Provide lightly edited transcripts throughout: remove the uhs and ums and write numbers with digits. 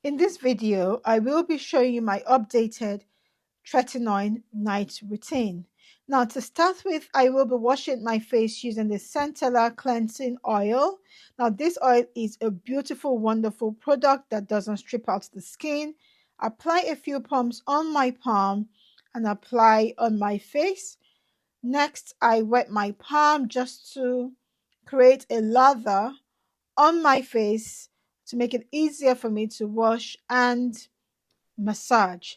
In this video, I will be showing you my updated Tretinoin night routine. Now, to start with, I will be washing my face using the Centella cleansing oil. Now, this oil is a beautiful, wonderful product that doesn't strip out the skin. Apply a few pumps on my palm and apply on my face. Next, I wet my palm just to create a lather on my face to make it easier for me to wash and massage.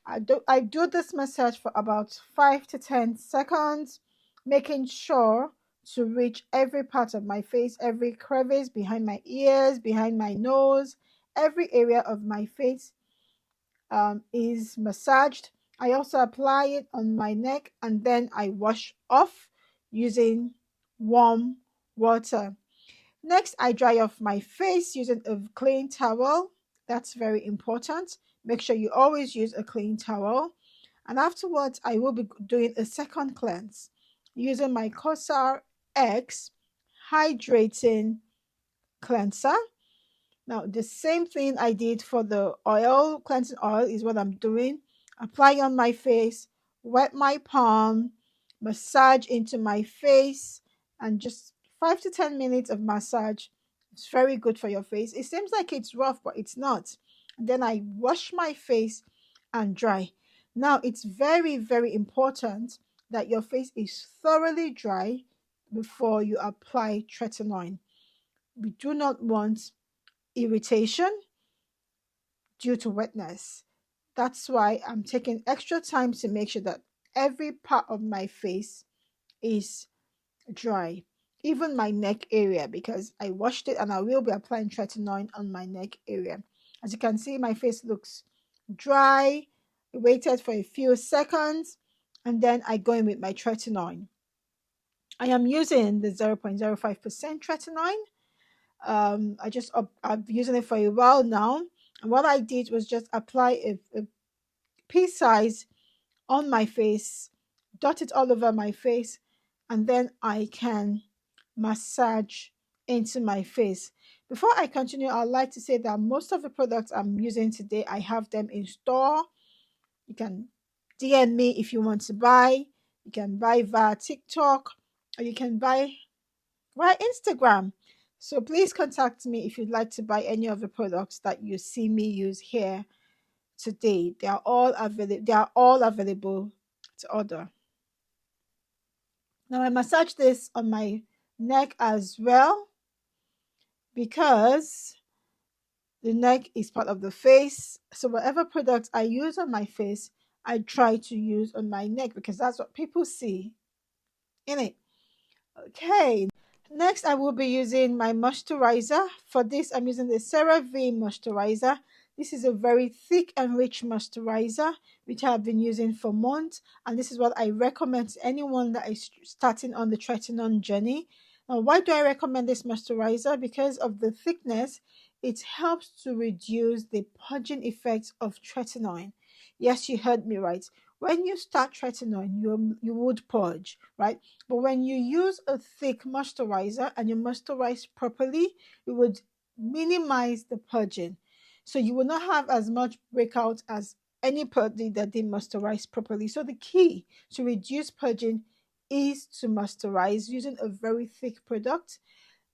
I do this massage for about 5 to 10 seconds, making sure to reach every part of my face, every crevice behind my ears, behind my nose, every area of my face is massaged. I also apply it on my neck and then I wash off using warm water. Next, I dry off my face using a clean towel. That's very important. Make sure you always use a clean towel. And afterwards, I will be doing a second cleanse using my COSRX hydrating cleanser. Now, the same thing I did for the oil, cleansing oil, is what I'm doing. Apply on my face, wet my palm, massage into my face, and just 5 to 10 minutes of massage. It's very good for your face. It seems like it's rough, but it's not. And then I wash my face and dry. Now, it's very, very important that your face is thoroughly dry before you apply tretinoin. We do not want irritation due to wetness. That's why I'm taking extra time to make sure that every part of my face is dry, even my neck area, because I washed it and I will be applying tretinoin on my neck area. As you can see, my face looks dry. I waited for a few seconds and then I go in with my tretinoin. I am using the 0.05% tretinoin. I've been using it for a while now, and what I did was just apply a pea size on my face, dot it all over my face, and then I can massage into my face. Before I continue, I'd like to say that most of the products I'm using today, I have them in store. You can DM me if you want to buy. You can buy via TikTok, or you can buy via Instagram. So please contact me if you'd like to buy any of the products that you see me use here today. They are all available to order. Now I massage this on my neck as well because the neck is part of the face. So whatever product I use on my face, I try to use on my neck because that's what people see in it. Okay. Next, I will be using my moisturizer. For this, I'm using the Cerave moisturizer. This is a very thick and rich moisturizer, which I've been using for months. And this is what I recommend to anyone that is starting on the tretinoin journey. Now, why do I recommend this moisturizer? Because of the thickness, it helps to reduce the purging effects of tretinoin. Yes, you heard me right. When you start tretinoin, you would purge, right? But when you use a thick moisturizer and you moisturize properly, it would minimize the purging. So you will not have as much breakout as anybody that didn't moisturize properly. So the key to reduce purging is to moisturize using a very thick product.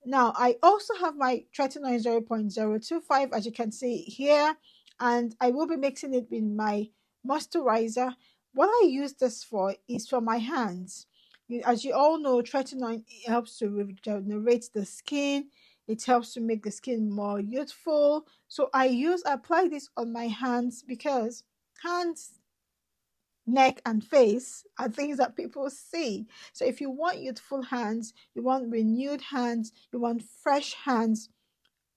Now, I also have my Tretinoin 0.025, as you can see here, and I will be mixing it with my moisturizer. What I use this for is for my hands. As you all know, tretinoin helps to regenerate the skin. It helps to make the skin more youthful. So I apply this on my hands because hands, neck, and face are things that people see. So if you want youthful hands, you want renewed hands, you want fresh hands,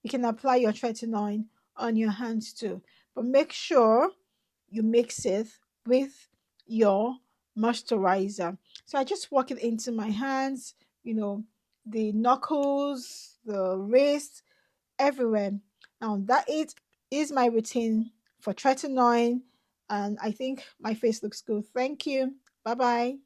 you can apply your tretinoin on your hands too. But make sure you mix it with your moisturizer. So I just work it into my hands, the knuckles, the wrist, everywhere. Now that is my routine for tretinoin, and I think my face looks good. Thank you. Bye bye.